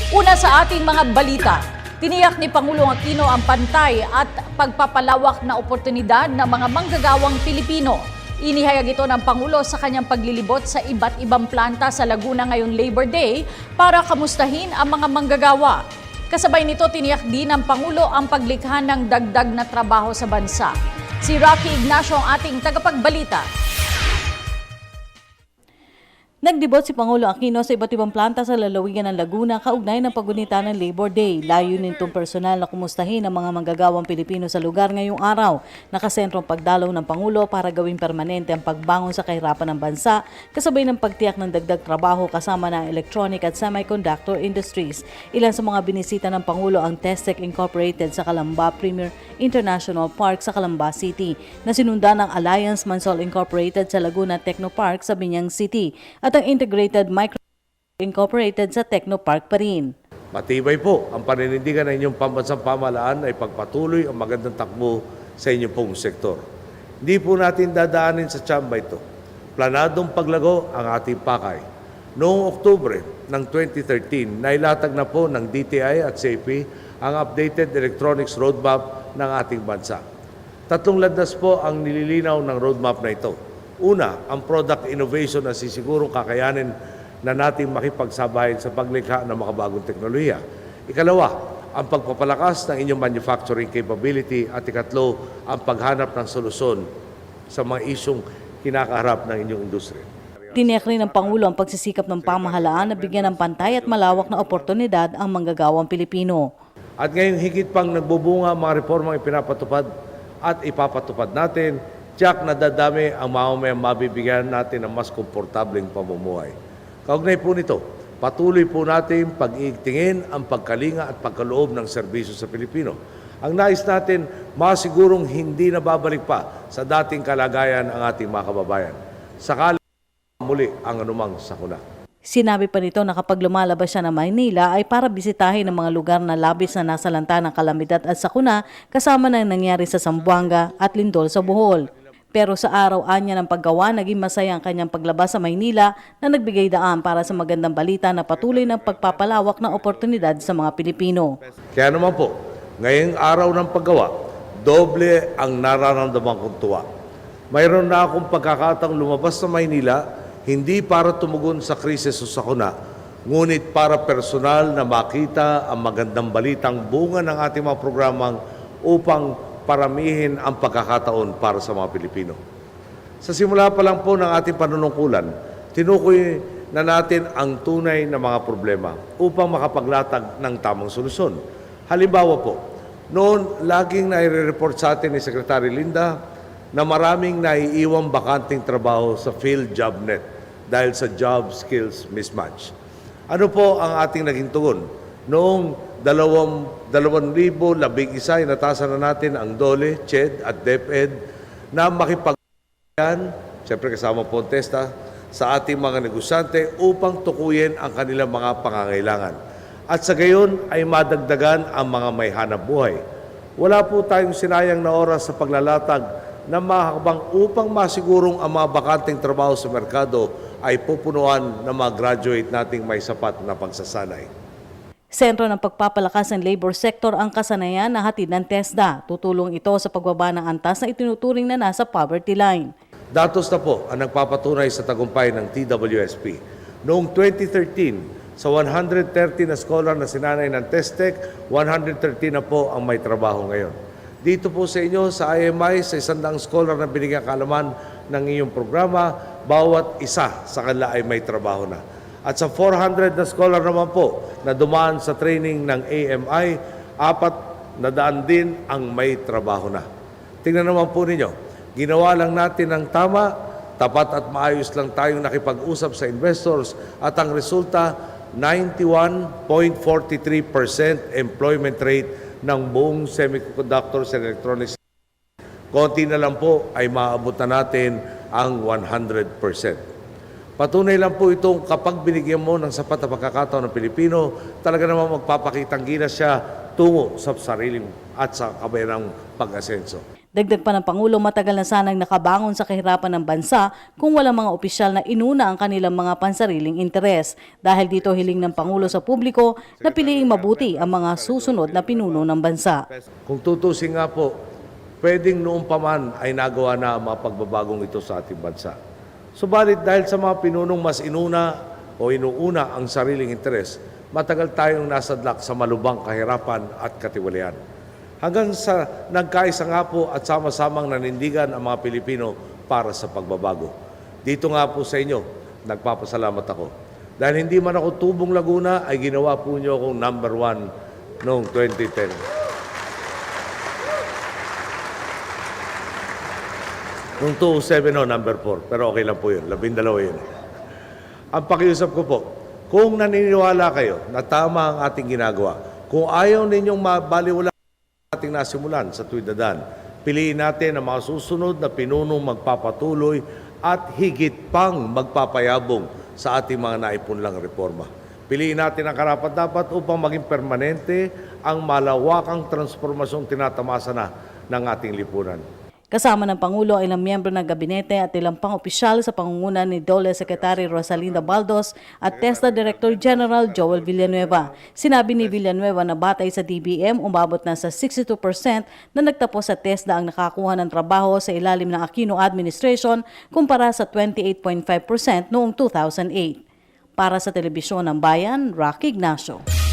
Una sa ating mga balita, tiniyak ni Pangulong Aquino ang pantay at pagpapalawak na oportunidad ng mga manggagawang Pilipino. Inihayag ito ng Pangulo sa kanyang paglilibot sa iba't ibang planta sa Laguna ngayong Labor Day para kamustahin ang mga manggagawa. Kasabay nito, tiniyak din ng Pangulo ang paglikha ng dagdag na trabaho sa bansa. Si Rocky Ignacio ang ating tagapagbalita. Nagdibot si Pangulo Aquino sa iba't ibang planta sa lalawigan ng Laguna kaugnay ng paggunita ng Labor Day. Layunin itong personal na kumustahin ang mga manggagawang Pilipino sa lugar ngayong araw. Nakasentrong pagdalaw ng Pangulo para gawing permanente ang pagbangon sa kahirapan ng bansa, kasabay ng pagtiyak ng dagdag trabaho kasama ng electronic at semiconductor industries. Ilan sa mga binisita ng Pangulo ang Testec Incorporated sa Calamba Premier International Park sa Calamba City, na sinundan ng Alliance Mansol Incorporated sa Laguna Technopark sa Binyang City, at ang Integrated Micro Incorporated sa Technopark pa rin. Matibay po ang paninindigan ng inyong pambansang pamahalaan ay pagpatuloy ang magandang takbo sa inyong pong sektor. Hindi po natin dadaanin sa tsamba ito. Planadong paglago ang ating pakay. Noong Oktubre ng 2013, nailatag na po ng DTI at SAFE ang updated electronics roadmap ng ating bansa. 3 landas po ang nililinaw ng roadmap na ito. Una, ang product innovation na sisigurong kakayanin na nating makipagsabayin sa paglikha ng makabagong teknolohiya. Ikalawa, ang pagpapalakas ng inyong manufacturing capability. At ikatlo, ang paghanap ng solusyon sa mga isyong kinakaharap ng inyong industriya. Tiniyak rin ng Pangulo ang pagsisikap ng pamahalaan na bigyan ng pantay at malawak na oportunidad ang manggagawang Pilipino. At ngayon higit pang nagbubunga ang mga reformang ipinapatupad at ipapatupad natin, tiyak na dadami ang mamamayang mabibigyan natin ng mas komportableng pamumuhay. Kaugnay po nito, patuloy po natin pag-iigtingin ang pagkalinga at pagkaloob ng serbisyo sa Pilipino. Ang nais natin, masigurong hindi na babalik pa sa dating kalagayan ang ating mga kababayan. Sakali muli ang anumang sakuna. Sinabi pa nito na kapag lumalabas siya ng Maynila ay para bisitahin ang mga lugar na labis na nasalanta ng kalamidad at sakuna, kasama ng nangyari sa Zamboanga at Lindol sa Bohol. Pero sa araw-an niya ng paggawa, naging masaya ang kanyang paglabas sa Maynila na nagbigay daan para sa magandang balita na patuloy ng pagpapalawak ng oportunidad sa mga Pilipino. Kaya naman po, ngayong araw ng paggawa, doble ang nararamdaman kong tuwa. Mayroon na akong pagkakataong lumabas sa Maynila, hindi para tumugon sa krisis o sakuna, ngunit para personal na makita ang magandang balitang bunga ng ating mga programang upang paramihin ang pagkakataon para sa mga Pilipino. Sa simula pa lang po ng ating panunungkulan, tinukoy na natin ang tunay na mga problema upang makapaglatag ng tamang solusyon. Halimbawa po, noon laging nai-report sa atin ni Secretary Linda na maraming naiiwang bakanting trabaho sa field job net dahil sa job skills mismatch. Ano po ang ating naging tugon? Noong 2011, inatasan na natin ang DOLE, CHED at DepEd na makipag-yan, siyempre kasama po ang TESTA, sa ating mga negosyante upang tukuyin ang kanilang mga pangangailangan. At sa gayon ay madagdagan ang mga may hanap buhay. Wala po tayong sinayang na oras sa paglalatag na mahakbang upang masigurong ang mga bakanteng trabaho sa merkado ay pupunuan ng mga graduate nating may sapat na pagsasanay. Sentro ng pagpapalakas ng labor sector ang kasanayan na hatid ng TESDA. Tutulong ito sa pagbaba ng antas na itinuturing na nasa poverty line. Datos na po ang nagpapatunay sa tagumpay ng TWSP. Noong 2013, sa 130 na scholar na sinanay ng Testec, 113 na po ang may trabaho ngayon. Dito po sa inyo, sa IMI, sa 100 scholar na binigyan kaalaman ng iyong programa, bawat isa sa kanila ay may trabaho na. At sa 400 na scholar naman po na dumaan sa training ng AMI, 400 din ang may trabaho na. Tingnan naman po ninyo, ginawa lang natin ang tama, tapat at maayos lang tayong nakipag-usap sa investors at ang resulta, 91.43% employment rate ng buong semiconductors and electronics. Konti na lang po ay maabot na natin ang 100%. Patunay lang po itong kapag binigyan mo ng sapat na pagkakataon ng Pilipino, talaga naman magpapakitang ginas siya tungo sa sariling at sa kabayang pag-asenso. Dagdag pa ng Pangulo, matagal na sanang nakabangon sa kahirapan ng bansa kung walang mga opisyal na inuna ang kanilang mga pansariling interes. Dahil dito hiling ng Pangulo sa publiko na piliing mabuti ang mga susunod na pinuno ng bansa. Kung tutusin nga po, pwedeng noong pa man ay nagawa na ang mga pagbabagong ito sa ating bansa. Subalit dahil sa mga pinunong mas inuna o inuuna ang sariling interes, matagal tayong nasadlak sa malubhang kahirapan at katiwalian. Hanggang sa nagkaisa nga po at sama-samang nanindigan ang mga Pilipino para sa pagbabago. Dito nga po sa inyo, nagpapasalamat ako. Dahil hindi man ako tubong Laguna, ay ginawa po niyo akong number 1 noong 2010. Noong 2007, number 4. Pero okay lang po yun. 12 yun. Ang pakiusap ko po, kung naniniwala kayo na tama ang ating ginagawa, kung ayaw ninyong mabaliwala ating nasimulan sa tuwid na daan, piliin natin ang mga susunod na pinunong magpapatuloy at higit pang magpapayabong sa ating mga naipunlang reforma. Piliin natin ang karapat-dapat upang maging permanente ang malawakang transformasyong tinatamasa na ng ating lipunan. Kasama ng Pangulo ay ilang miyembro ng gabinete at ilang pang-opisyal sa pangunguna ni DOLE Secretary Rosalinda Baldos at TESDA Director General Joel Villanueva. Sinabi ni Villanueva na batay sa DBM, umabot na sa 62% na nagtapos sa TESDA ang nakakuha ng trabaho sa ilalim ng Aquino Administration kumpara sa 28.5% noong 2008. Para sa Telebisyon ng Bayan, Rocky Ignacio.